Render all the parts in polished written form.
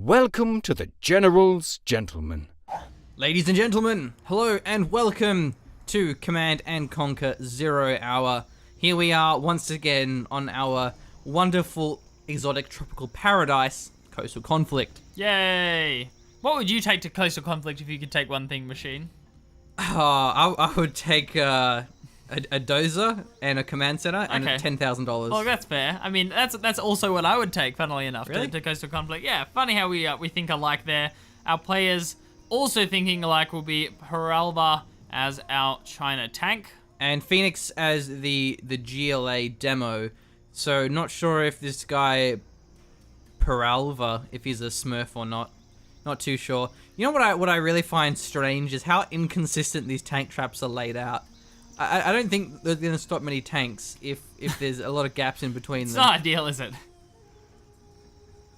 Welcome to the General's Gentlemen. Ladies and gentlemen, hello and welcome to Command and Conquer 0 Hour. Here we are once again on our wonderful exotic tropical paradise, Coastal Conflict. Yay! What would you take to Coastal Conflict if you could take one thing, Machine? I would take a dozer and a command center and Okay. $10,000. Oh, that's fair. I mean, that's also what I would take, funnily enough, Really? to Coastal Conflict. Yeah, funny how we think alike there. Our players also thinking alike will be Paralva as our China tank. And Pheonix as the GLA demo. So not sure if this guy Paralva, if he's a Smurf or not. Not too sure. You know what I really find strange is how inconsistent these tank traps are laid out. I don't think they're going to stop many tanks if there's a lot of gaps in between It's them. not ideal, is it?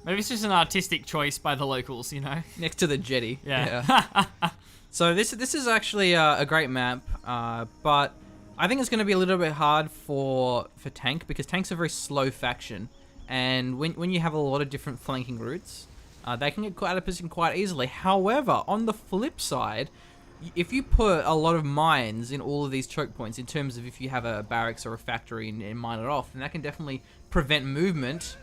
Maybe it's just an artistic choice by the locals, you know? Next to the jetty. Yeah. So this is actually a great map, but I think it's going to be a little bit hard for tank because tank's a very slow faction, and when you have a lot of different flanking routes, they can get caught out of position quite easily. However, on the flip side, if you put a lot of mines in all of these choke points, in terms of if you have a barracks or a factory and mine it off, then that can definitely prevent movement.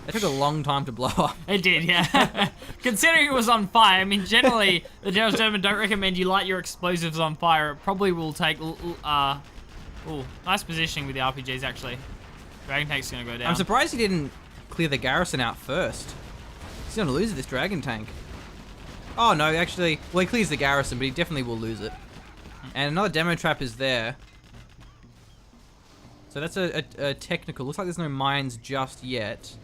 It took a long time to blow up. It did, yeah. Considering it was on fire, I mean, generally, the General's Gentlemen don't recommend you light your explosives on fire. It probably will take, ooh, nice positioning with the RPGs, actually. Dragon tank's gonna go down. I'm surprised he didn't clear the garrison out first. He's gonna lose this dragon tank. Oh no, actually, well, he clears the garrison, but he definitely will lose it. And another demo trap is there. So that's a technical. Looks like there's no mines just yet.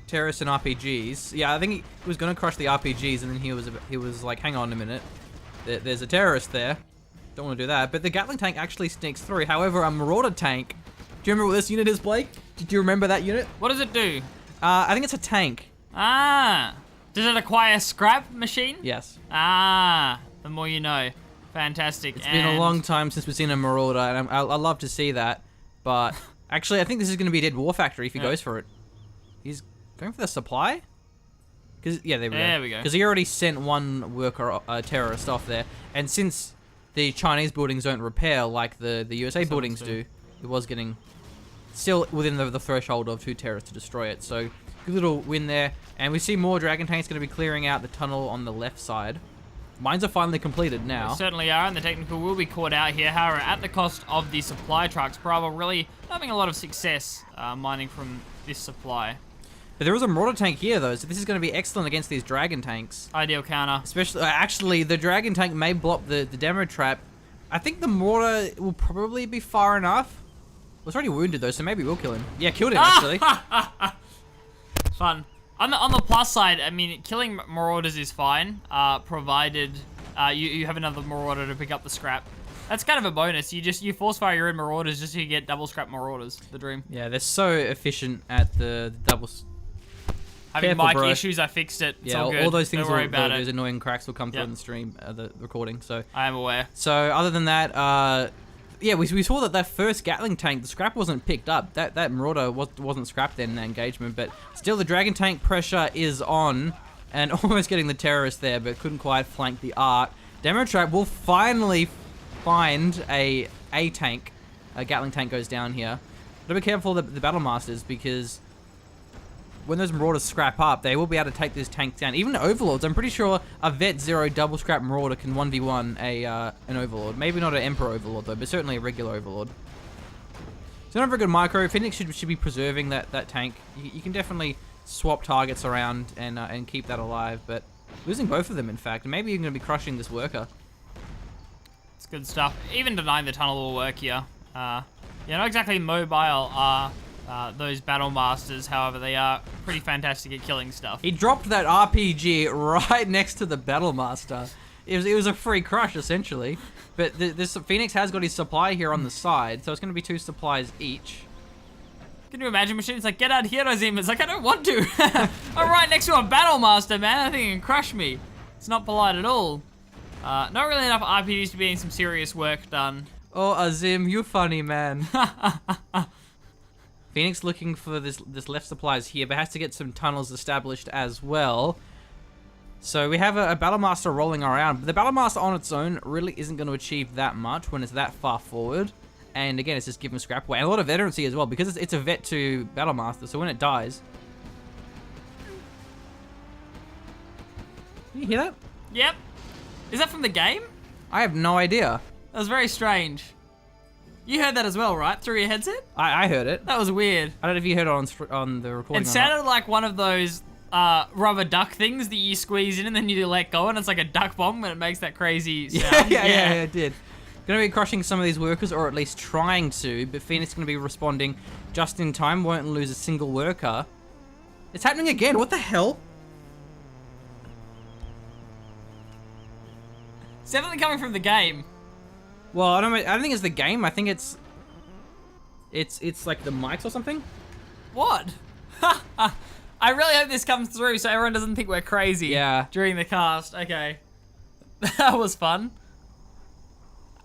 Terrorists and RPGs. Yeah, I think he was gonna crush the RPGs, and then he was like, hang on a minute. There's a terrorist there. Don't want to do that. But the Gatling tank actually sneaks through. However, a Marauder tank. Do you remember what this unit is, Blake? Do you remember that unit? What does it do? I think it's a tank. Ah, does it acquire scrap, Machine? Yes. Ah, the more you know. Fantastic. It's been a long time since we've seen a Marauder, and I love to see that. But actually, I think this is going to be a dead war factory if he goes for it. He's going for the supply? Yeah, there we go. Because he already sent one worker, terrorist off there. And since the Chinese buildings don't repair like the USA buildings do, it was getting still within the threshold of 2 terrorists to destroy it. So good little win there. And we see more dragon tanks going to be clearing out the tunnel on the left side. Mines are finally completed now. They certainly are, and the technical will be caught out here. However, at the cost of the supply trucks, Bravo really having a lot of success mining from this supply. But there is a Marauder tank here though, so this is going to be excellent against these dragon tanks. Ideal counter. Especially, actually, the dragon tank may block the demo trap. I think the Marauder will probably be far enough. Well, it's already wounded though, so maybe we'll kill him. Yeah, killed him actually. Fun. On the plus side, I mean, killing Marauders is fine, provided you have another Marauder to pick up the scrap. That's kind of a bonus. You force fire your own Marauders just so you get double scrap Marauders. The dream. Yeah, they're so efficient at the double. Having Careful, mic bro. issues, I fixed it. It's Yeah, all good. all those things, Don't worry about those it. annoying cracks will come through Yep. in the stream, the recording. So I am aware. So other than that, yeah, we saw that first Gatling tank, the scrap wasn't picked up. That Marauder wasn't scrapped then in that engagement, but still the dragon tank pressure is on, and almost getting the terrorist there, but couldn't quite flank the arc. Demo trap will finally find a tank. A Gatling tank goes down here. Gotta be careful of the battle masters because when those Marauders scrap up, they will be able to take this tank down. Even Overlords, I'm pretty sure a Vet 0 double scrap Marauder can 1v1 an Overlord. Maybe not an Emperor Overlord though, but certainly a regular Overlord. So not a very good micro. Pheonix should be preserving that tank. You can definitely swap targets around and keep that alive, but losing both of them in fact. Maybe you're going to be crushing this worker. It's good stuff. Even denying the tunnel will work here. Yeah, not exactly mobile are those battle masters. However, they are pretty fantastic at killing stuff. He dropped that RPG right next to the battle master. It was a free crush essentially, but this Pheonix has got his supply here on the side, so it's going to be 2 supplies each. Can you imagine Machine? It's like, get out here, Ozim. It's like, I don't want to. I'm right next to a battle master, man. I think he can crush me. It's not polite at all. Not really enough RPGs to be getting some serious work done. Oh, Azim, you funny man. Pheonix looking for this left supplies here, but has to get some tunnels established as well. So we have a Battlemaster rolling around, but the Battlemaster on its own really isn't going to achieve that much when it's that far forward. And again, it's just giving scrap away. And a lot of veterancy as well, because it's a Vet 2 Battlemaster, so when it dies... Can you hear that? Yep. Is that from the game? I have no idea. That was very strange. You heard that as well, right? Through your headset? I heard it. That was weird. I don't know if you heard it on the recording. It sounded like one of those rubber duck things that you squeeze in and then you let go, and it's like a duck bomb, and it makes that crazy sound. Yeah, it did. Going to be crushing some of these workers, or at least trying to, but Pheonix is going to be responding just in time, won't lose a single worker. It's happening again, what the hell? It's definitely coming from the game. Well, I don't think it's the game, I think it's like the mics or something? What? I really hope this comes through so everyone doesn't think we're crazy during the cast. Okay. That was fun.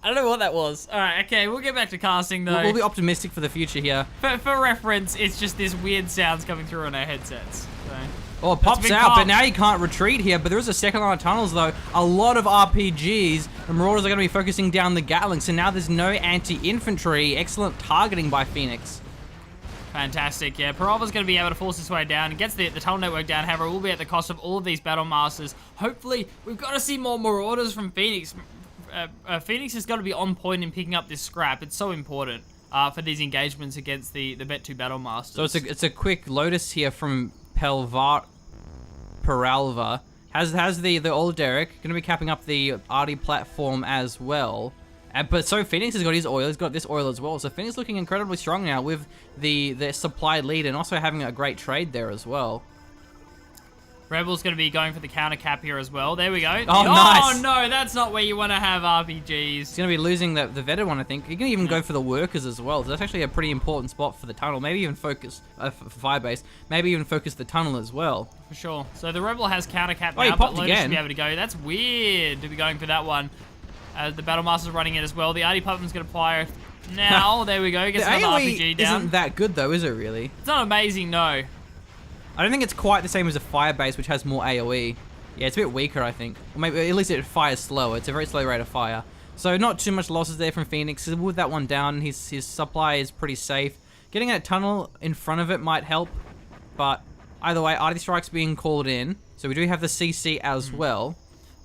I don't know what that was. Alright, okay, we'll get back to casting though. We'll be optimistic for the future here. For reference, it's just this weird sounds coming through on our headsets. So. Oh, it pops out, but now you can't retreat here. But there is a second line of tunnels, though. A lot of RPGs. The Marauders are going to be focusing down the Gatling, so now there's no anti-infantry. Excellent targeting by Pheonix. Fantastic, yeah. Paralva's going to be able to force his way down. He gets the tunnel network down, however, it will be at the cost of all of these Battle Masters. Hopefully, we've got to see more Marauders from Pheonix. Pheonix has got to be on point in picking up this scrap. It's so important for these engagements against the Bet 2 Battle Masters. So it's a quick Lotus here from Paralva. Has the old Derek, going to be capping up the Arty platform as well. But so Pheonix has got his oil, he's got this oil as well. So Pheonix looking incredibly strong now with the supply lead and also having a great trade there as well. Rebel's going to be going for the counter cap here as well. There we go. Oh, nice. Oh, no, that's not where you want to have RPGs. He's going to be losing the vetted one, I think. He can even go for the workers as well. So that's actually a pretty important spot for the tunnel. Maybe even focus, for Firebase, maybe even focus the tunnel as well. For sure. So the Rebel has counter cap now, he popped but Lotus again. should be able to go. That's weird to be going for that one. The Battlemaster's running it as well. The Arty platform's going to fire now. There we go. Gets another RPG down. Isn't that good though, is it really? It's not amazing, no. I don't think it's quite the same as a Firebase, which has more AoE. Yeah, it's a bit weaker, I think. Or maybe at least it fires slower. It's a very slow rate of fire. So not too much losses there from Pheonix. With that one down, his supply is pretty safe. Getting a tunnel in front of it might help, but either way, Arty Strike's being called in. So we do have the CC as well.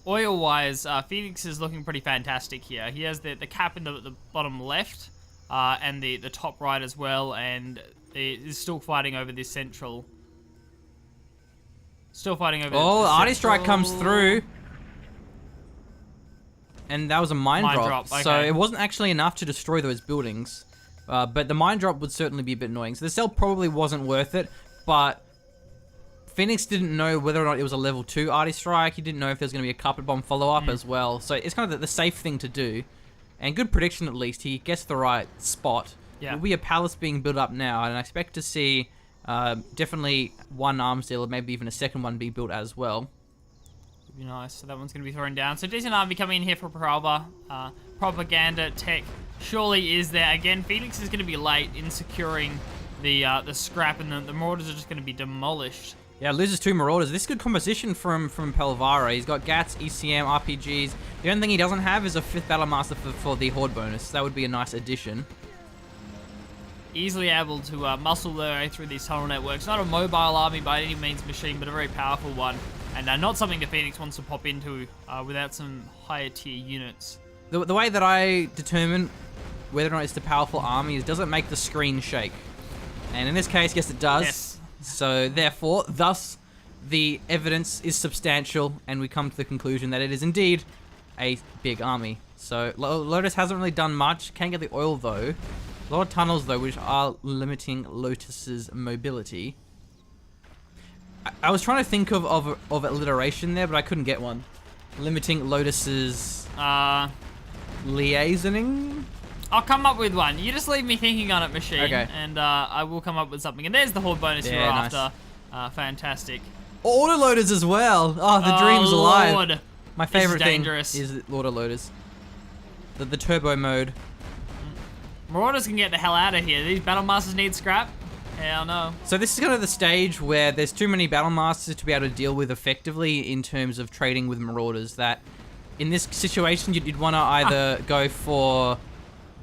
Oil-wise, Pheonix is looking pretty fantastic here. He has the cap in the bottom left, and the top right as well, and is still fighting over this central. Still fighting over. Oh, Arty Strike comes through. And that was a mine drop. Okay. So it wasn't actually enough to destroy those buildings. But the mine drop would certainly be a bit annoying. So the cell probably wasn't worth it, but Pheonix didn't know whether or not it was a level 2 Arty Strike. He didn't know if there was going to be a carpet bomb follow-up as well. So it's kind of the safe thing to do. And good prediction at least. He gets the right spot. Yeah. There'll be a palace being built up now, and I expect to see definitely one arms dealer, maybe even a second one be built as well. Would be nice. So that one's going to be thrown down. So decent army coming in here for Paralva. Propaganda tech surely is there. Again, Pheonix is going to be late in securing the scrap, and the Marauders are just going to be demolished. Yeah, loses 2 Marauders. This is good composition from Pelvara. He's got GATs, ECM, RPGs. The only thing he doesn't have is a 5th Battlemaster for the Horde bonus. That would be a nice addition. Easily able to muscle their way through these tunnel networks. Not a mobile army by any means machine, but a very powerful one. And not something that Pheonix wants to pop into without some higher tier units. The way that I determine whether or not it's the powerful army is, does it make the screen shake? And in this case, yes it does. Yes. So therefore, thus, the evidence is substantial, and we come to the conclusion that it is indeed a big army. So Lotus hasn't really done much. Can't get the oil though. A lot of tunnels though, which are limiting Lotus's mobility. I was trying to think of alliteration there, but I couldn't get one. Limiting Lotus's liaisoning? I'll come up with one. You just leave me thinking on it, machine. Okay. And I will come up with something. And there's the Horde bonus you're nice. after. Fantastic. Autoloaders as well. Oh, the dream's alive. Lord. My favorite thing dangerous. is autoloaders. The turbo mode. Marauders can get the hell out of here. These Battle Masters need scrap. Hell no. So this is kind of the stage where there's too many Battle Masters to be able to deal with effectively in terms of trading with Marauders, that in this situation you'd want to either go for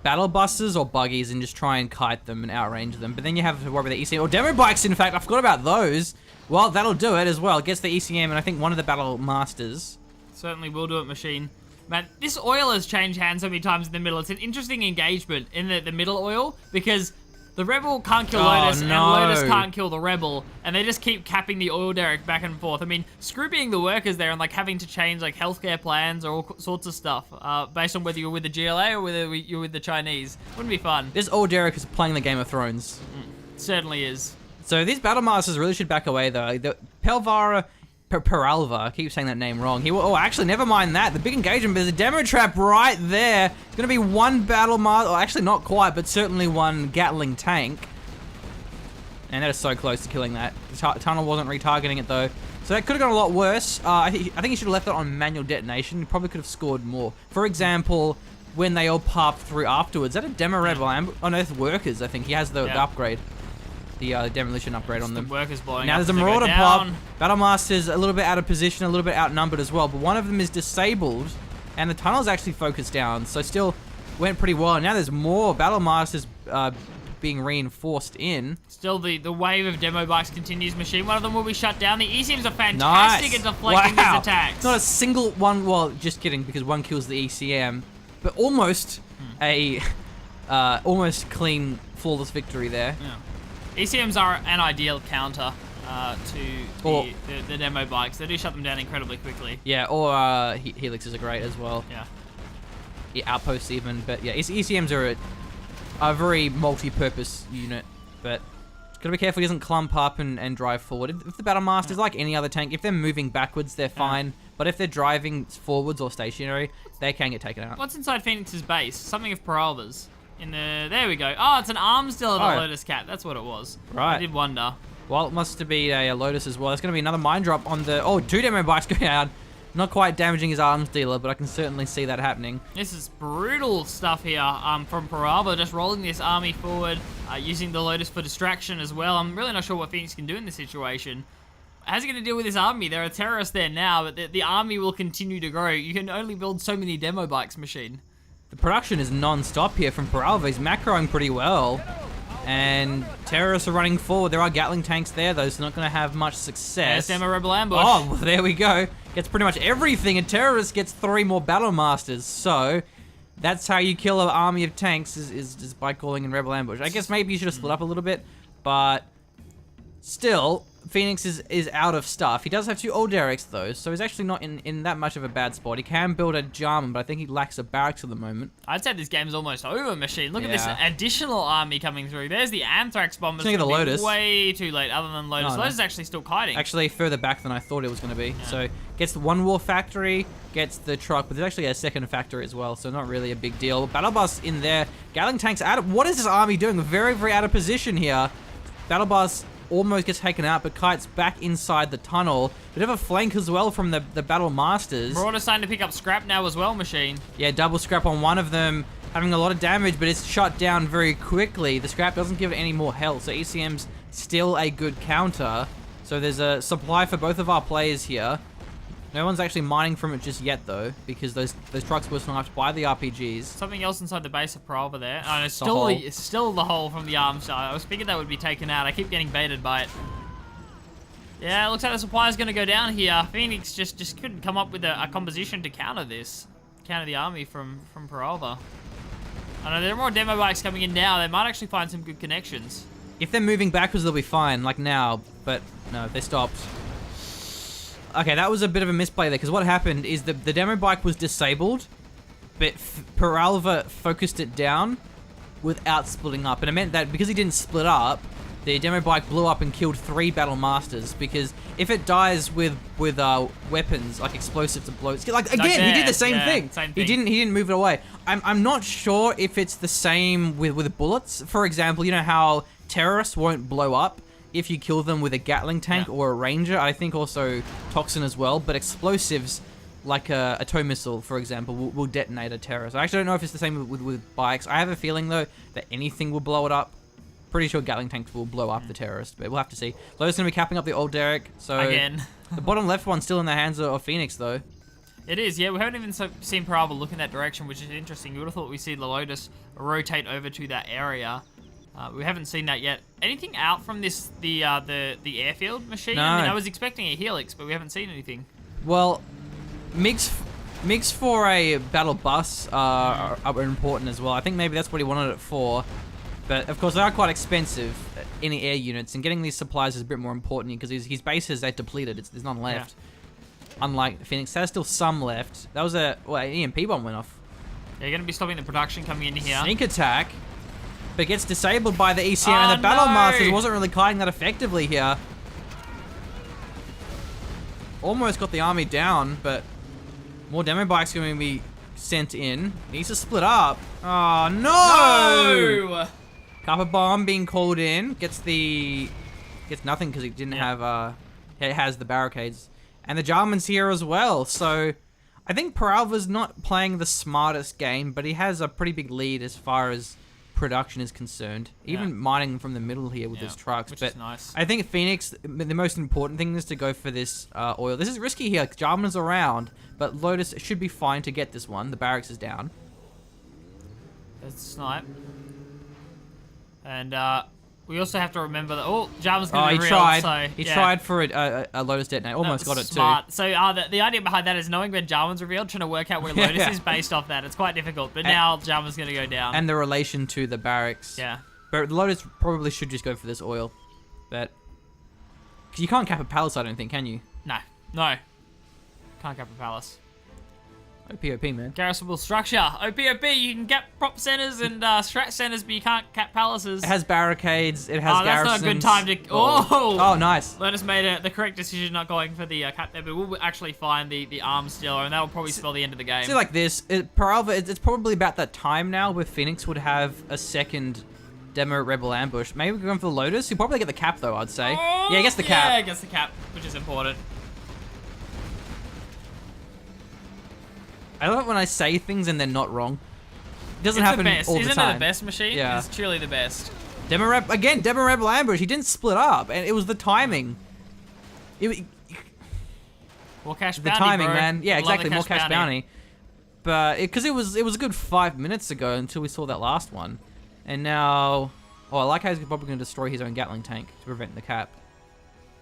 Battle Busters or Buggies and just try and kite them and outrange them. But then you have to worry about the ECM, or Demo Bikes, in fact, I forgot about those. Well, that'll do it as well. It gets the ECM and I think one of the Battle Masters. Certainly will do it, machine. Man, this oil has changed hands so many times in the middle. It's an interesting engagement in the middle oil, because the Rebel can't kill Lotus, and Lotus can't kill the Rebel, and they just keep capping the oil derrick back and forth. I mean, screw being the workers there and like having to change like healthcare plans or all sorts of stuff based on whether you're with the GLA or whether you're with the Chinese. Wouldn't be fun. This oil derrick is playing the Game of Thrones. Certainly is. So these Battle Masters really should back away though. The Paralva, I keep saying that name wrong. Oh, actually, never mind that. The big engagement, there's a demo trap right there. It's going to be one Battle Master, or actually not quite, but certainly one Gatling tank. And that is so close to killing that. The tunnel wasn't retargeting it though. So that could have gone a lot worse. I think he should have left it on manual detonation. He probably could have scored more. For example, when they all popped through afterwards. Is that a Demo Rebel ambush? Oh no, it's Workers, I think. He has the upgrade. The demolition upgrade on them. The workers blowing now up there's a Marauder pop. Battle Master's a little bit out of position, a little bit outnumbered as well, but one of them is disabled, and the tunnel's actually focused down, so still went pretty well. Now there's more Battle Masters being reinforced in. Still the wave of demo bikes continues, machine. One of them will be shut down. The ECMs are fantastic at deflecting these attacks. Not a single one, well, just kidding, because one kills the ECM, but almost a almost clean, flawless victory there. Yeah. ECMs are an ideal counter to the demo bikes. They do shut them down incredibly quickly. Yeah, or Helixes are great as well. Yeah, outposts even, but yeah, ECMs are a very multi-purpose unit, but gotta be careful he doesn't clump up and drive forward. If the Battle Master's like any other tank, if they're moving backwards, they're fine, but if they're driving forwards or stationary, they can get taken out. What's inside Pheonix's base? Something of Paralva's. There we go. Oh, it's an arms deal of the Lotus Cat. That's what it was. Right. I did wonder. Well, it must be a Lotus as well. There's going to be another mine drop on the... Oh, 2 demo bikes going out. Not quite damaging his arms dealer, but I can certainly see that happening. This is brutal stuff here from Paralva, just rolling this army forward, using the Lotus for distraction as well. I'm really not sure what Pheonix can do in this situation. How's he going to deal with this army? There are terrorists there now, but the army will continue to grow. You can only build so many demo bikes, machine. The production is non-stop here from Paralva. He's macroing pretty well. And terrorists are running forward. There are Gatling tanks there, though, so not going to have much success. There's Demo Rebel ambush. Oh, well, there we go. Gets pretty much everything. A terrorist gets 3 more Battle Masters. So, that's how you kill an army of tanks, is just by calling in Rebel ambush. I guess maybe you should have split up a little bit, but still... Pheonix is out of stuff. He does have 2 old derricks though, so he's actually not in that much of a bad spot. He can build a Jarman, but I think he lacks a barracks at the moment. I'd say this game's almost over, machine. Look at this additional army coming through. There's the Anthrax bomb. It's the Lotus. Way too late, other than Lotus. No. Lotus is actually still kiting. Actually, further back than I thought it was going to be. Yeah. So, gets the 1 war factory, gets the truck, but there's actually a second factory as well, so not really a big deal. Battle Bus in there. Gatling tanks out of... What is this army doing? Very, very out of position here. Battle Bus... almost gets taken out, but Kite's back inside the tunnel. Bit of a flank as well from the Battle Masters. Marauder's starting to pick up scrap now as well, machine. Yeah, double scrap on one of them, having a lot of damage, but it's shut down very quickly. The scrap doesn't give it any more health, so ECM's still a good counter. So there's a supply for both of our players here. No one's actually mining from it just yet, though, because those trucks were sniped by the RPGs. Something else inside the base of Paralva there. Oh, it's still the hole from the arms shot. I was thinking that would be taken out. I keep getting baited by it. Yeah, it looks like the supply is going to go down here. Pheonix just couldn't come up with a composition to counter this. Counter the army from Paralva. I know there are more demo bikes coming in now. They might actually find some good connections. If they're moving backwards, they'll be fine, like now. But no, they stopped. Okay, that was a bit of a misplay there, because what happened is the demo bike was disabled, but Paralva focused it down without splitting up. And it meant that because he didn't split up, the demo bike blew up and killed 3 Battle Masters, because if it dies with weapons, like explosives to blow... Like, again, he did the same thing. He didn't move it away. I'm not sure if it's the same with bullets. For example, you know how terrorists won't blow up if you kill them with a Gatling tank or a Ranger. I think also Toxin as well, but explosives like a tow missile, for example, will detonate a terrorist. I actually don't know if it's the same with bikes. I have a feeling though that anything will blow it up. pretty sure Gatling tanks will blow up the terrorist, but we'll have to see. Lotus going to be capping up the old Derek. So Again. the bottom left one's still in the hands of Pheonix, though. It is, yeah. We haven't even seen Paralva look in that direction, which is interesting. You would have thought we'd see the Lotus rotate over to that area. We haven't seen that yet. Anything out from this the airfield machine? No. I mean, I was expecting a Helix, but we haven't seen anything. Well, MiGs for a battle bus are important as well. I think maybe that's what he wanted it for. But, of course, they are quite expensive in the air units, and getting these supplies is a bit more important because his bases are depleted. There's none left. Yeah. Unlike Pheonix, there's still some left. That was an EMP bomb went off. They're going to be stopping the production coming in here. Sneak attack, but gets disabled by the ECM, and the Battle Masters wasn't really kiting that effectively here. Almost got the army down, but more demo bikes going to be sent in. Needs to split up. Oh, no! Kappa bomb being called in. Gets nothing because he didn't have, it has the barricades. And the Jarman's here as well, so I think Paralva's not playing the smartest game, but he has a pretty big lead as far as production is concerned. Even mining from the middle here with his trucks. Which but is nice. I think Pheonix, the most important thing is to go for this oil. This is risky here. Jarman's around, but Lotus should be fine to get this one. The barracks is down. There's a snipe. And we also have to remember that Jarman's going to be real. He tried for a Lotus detonator. Almost got it smart. too. So the idea behind that is knowing when Jarman's revealed, trying to work out where Lotus is based off that. It's quite difficult. But now Jarman's going to go down. And the relation to the barracks. Yeah. But Lotus probably should just go for this oil. But cause you can't cap a palace, I don't think, can you? No. Can't cap a palace. OP, man. Garrisonable structure. OP, you can cap prop centers and strat centers, but you can't cap palaces. It has barricades. It has garrisons. That's not a good time to... Oh, nice. Lotus made the correct decision not going for the cap there, but we'll actually find the arms dealer, and that'll probably spell the end of the game. See, like this, Paralva, it's probably about that time now where Pheonix would have a second demo rebel ambush. Maybe we're going for the Lotus. He'll probably get the cap, though, I'd say. Yeah, he gets the cap. Yeah, he gets the cap, which is important. I love it when I say things and they're not wrong. It doesn't happen all the time. Isn't it the best machine? Yeah. It's truly the best. Demo Rebel ambush. He didn't split up, and it was the timing. More cash The bounty, timing, bro. man. Yeah, Love exactly. the More cash bounty. But because it was a good 5 minutes ago until we saw that last one, and now, I like how he's probably going to destroy his own Gatling tank to prevent the cap.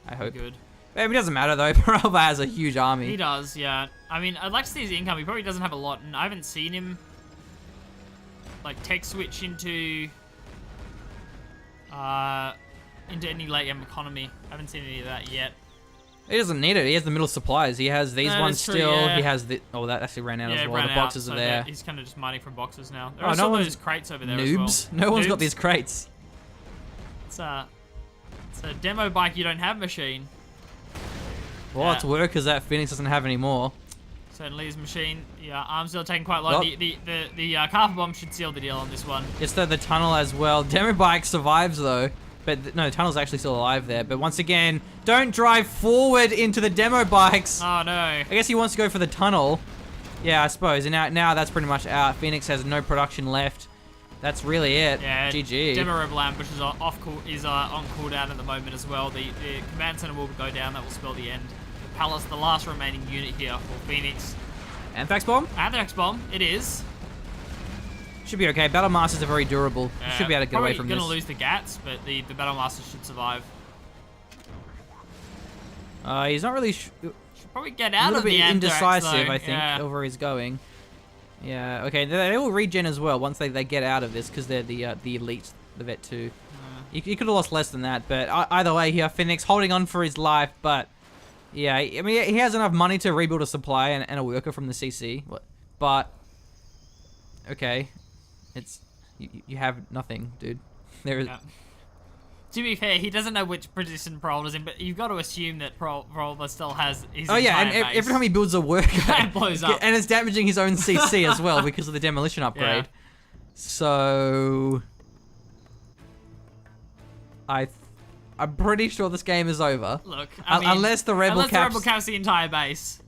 I hope. Good. It doesn't matter though. Paralva has a huge army. He does, yeah. I mean, I'd like to see his income. He probably doesn't have a lot, and I haven't seen him like tech switch into any late game economy. I haven't seen any of that yet. He doesn't need it. He has the middle supplies. He has these ones true, still. yeah. He has the. Oh, that actually ran out as well. The boxes are there. He's kind of just mining from boxes now. There Oh, are no still one's those crates over there Noobs. as well. No one's got Noobs. these crates. It's a demo bike you don't have machine. Well, it's workers that Pheonix doesn't have anymore. Certainly his machine. Yeah, arms still taking quite low. Well, The Carpet Bomb should seal the deal on this one. It's the tunnel as well. Demo bike survives though. But no, the tunnel's actually still alive there. But once again, don't drive forward into the demo bikes. Oh no. I guess he wants to go for the tunnel. Yeah, I suppose. And now that's pretty much out. Pheonix has no production left. That's really it. Yeah, GG. Demo Rebel Ambush is on cooldown at the moment as well. The command center will go down. That will spell the end. The Palace, the last remaining unit here for Pheonix. Anthrax bomb? Anthrax Bomb, it is. Should be okay. Battle Masters are very durable. You should be able to get away from this. Probably going to lose the Gats, but the Battle Master should survive. He's not really... Should probably get a out little of bit the Anthrax, indecisive, though. I think, Yeah. of where he's going. Yeah, okay. They will regen as well once they get out of this because they're the elite, the Vet 2. He could have lost less than that, but either way here, Pheonix holding on for his life, but... Yeah, I mean, he has enough money to rebuild a supply and a worker from the CC, but... Okay. It's... You have nothing, dude. There is... Yeah. To be fair, he doesn't know which position Paralva's in, but you've got to assume that Paralva still has his Oh yeah, and entire base. every time he builds a worker, It blows up. and it's damaging his own CC as well because of the demolition upgrade. Yeah. So, I'm pretty sure this game is over. Look, I mean, unless the rebel caps the entire base.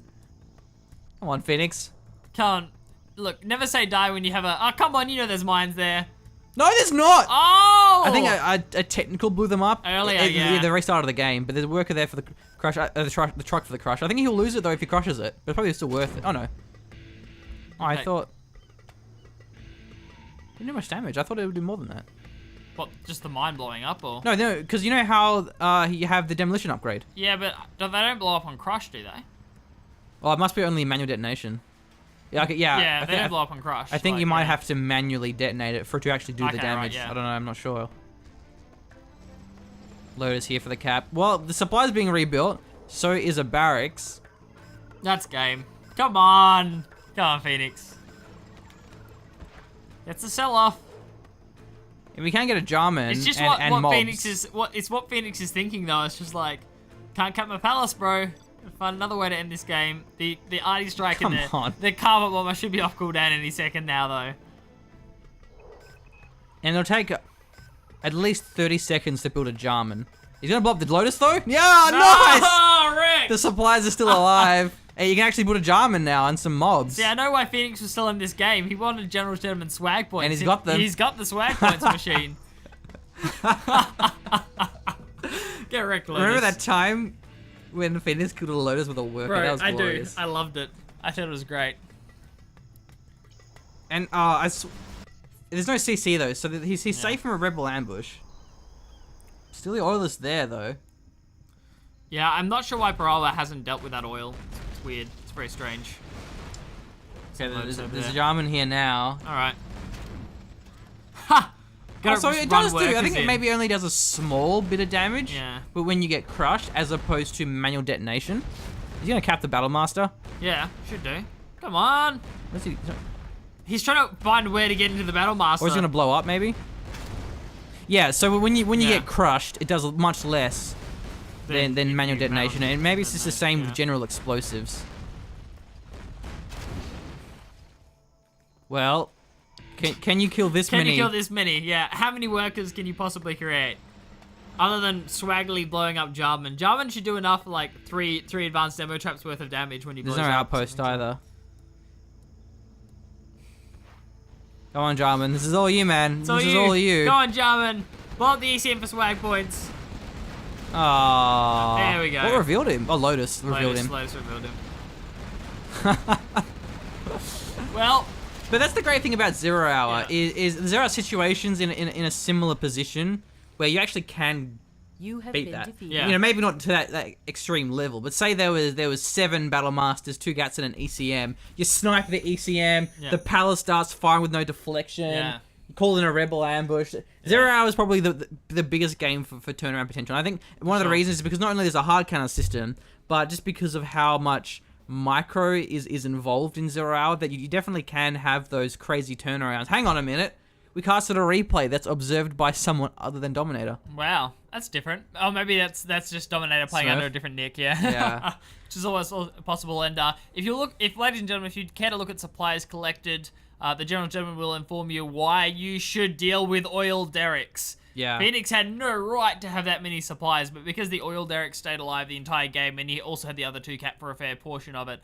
Come on, Pheonix. Can't look. Never say die when you have a. Oh, come on, you know there's mines there. No, there's not! Oh! I think a technical blew them up. Earlier, yeah. The restart of the game, but there's a worker there for the crush, the truck for the crush. I think he'll lose it though if he crushes it, but it's probably still worth it. Oh no. Oh, I thought... Didn't do much damage. I thought it would do more than that. What, just the mine blowing up, or? No, because you know how you have the demolition upgrade? Yeah, but they don't blow up on crush, do they? Well, it must be only manual detonation. Yeah, okay, yeah. Yeah, they don't blow up on crush. I think you might have to manually detonate it for it to actually do the damage. Right, yeah. I don't know, I'm not sure. Lotus here for the cap. Well, the supply's being rebuilt, so is a barracks. That's game. Come on. Come on, Pheonix. It's a sell-off. If we can't get a Jarman It's just and what mobs. Pheonix is. It's what Pheonix is thinking though. It's just like, can't cut my palace, bro. Find another way to end this game. The arty strike and the carpet bomber should be off cooldown any second now though. And it'll take at least 30 seconds to build a Jarman. He's gonna blow up the Lotus though? Yeah, nice! Oh, Rick! The supplies are still alive. Hey, you can actually build a Jarman now and some mobs. See, I know why Pheonix was still in this game. He wanted General Gentleman swag points. And he's got them. He's got the swag points machine. Get wrecked, Lotus. Remember that time when Pheonix killed a Lotus with a worker? Bro, That was I glorious. do. I loved it. I thought it was great. And there's no CC though, so he's safe from a rebel ambush. Still the oil is there though. Yeah, I'm not sure why Paralva hasn't dealt with that oil. It's weird. It's very strange. Okay, there's a Jarman here now. Alright. Ha! So it does do. I think it maybe only does a small bit of damage. Yeah. But when you get crushed, as opposed to manual detonation, he's gonna cap the Battle Master. Yeah, should do. Come on. What's he? He's trying to find where to get into the Battle Master. Or he's gonna blow up, maybe. Yeah. So when you get crushed, it does much less than manual detonation, and maybe it's just the same with general explosives. Well, can you kill this many? Can you kill this many? Yeah. How many workers can you possibly create? Other than swaggily blowing up Jarman. Jarman should do enough for like three advanced demo traps worth of damage when he blows There's no up outpost either. Go on, Jarman. This is all you, man. This is all you. Go on, Jarman. Blow up the ECM for swag points. Aww. There we go. What revealed him? Oh, Lotus revealed him. Lotus revealed him. Well, but that's the great thing about Zero Hour is there are situations in a similar position where you actually can beat that. Yeah. You know, maybe not to that extreme level, but say there was 7 Battle Masters, 2 Gats and an ECM. You snipe the ECM, the palace starts firing with no deflection. Yeah. You call in a rebel ambush. Zero Hour is probably the biggest game for turnaround potential. I think one of the reasons is because not only there's a hard counter system, but just because of how much micro is involved in Zero Hour, that you definitely can have those crazy turnarounds. Hang on a minute. We casted a replay that's observed by someone other than Dominator. Wow, that's different. Oh, maybe that's just Dominator playing under a different nick, yeah. Which is always possible. And if ladies and gentlemen, if you care to look at supplies collected, the General Gentleman will inform you why you should deal with oil derricks. Yeah. Pheonix had no right to have that many supplies, but because the oil derrick stayed alive the entire game, and he also had the other 2 cap for a fair portion of it,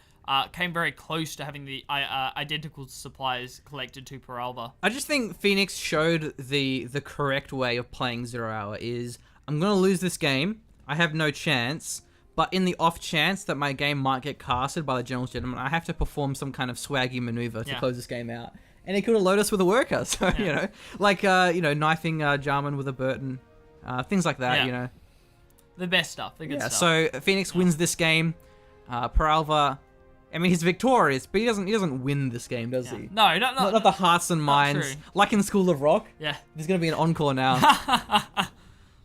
came very close to having the identical supplies collected to Paralva. I just think Pheonix showed the correct way of playing Zero Hour is, I'm going to lose this game, I have no chance, but in the off chance that my game might get casted by the General's Gentleman, I have to perform some kind of swaggy maneuver to close this game out. And he could have loaded us with a worker, so, you know, like, knifing Jarman with a Burton, things like that, you know. The best stuff, the good stuff. So Pheonix wins this game. Paralva, I mean, he's victorious, but he doesn't win this game, does he? No, not the hearts and minds. Like in School of Rock. Yeah. There's going to be an encore now.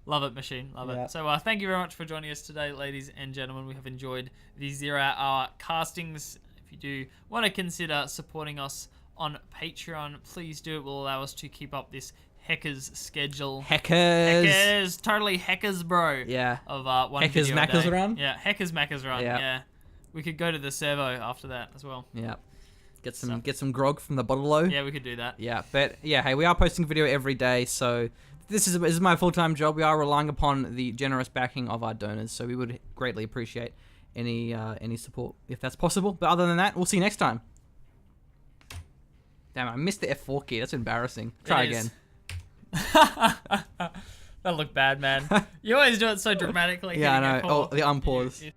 Love it, Machine. Love it. So thank you very much for joining us today, ladies and gentlemen. We have enjoyed the 0 Hour castings. If you do want to consider supporting us on Patreon, please do. It will allow us to keep up this hackers schedule. Hackers, totally hackers, bro. Yeah. Of one hackers video a Mackers day. run. Yeah, hackers Mackers run. Yeah. We could go to the servo after that as well. Yeah. Get some grog from the bottle-o. Yeah, we could do that. Yeah, but yeah, hey, we are posting video every day, so this is my full-time job. We are relying upon the generous backing of our donors, so we would greatly appreciate any support if that's possible. But other than that, we'll see you next time. Damn, I missed the F4 key. That's embarrassing. Try again. That looked bad, man. You always do it so dramatically. Yeah, I hitting know. a call. Oh, the unpause.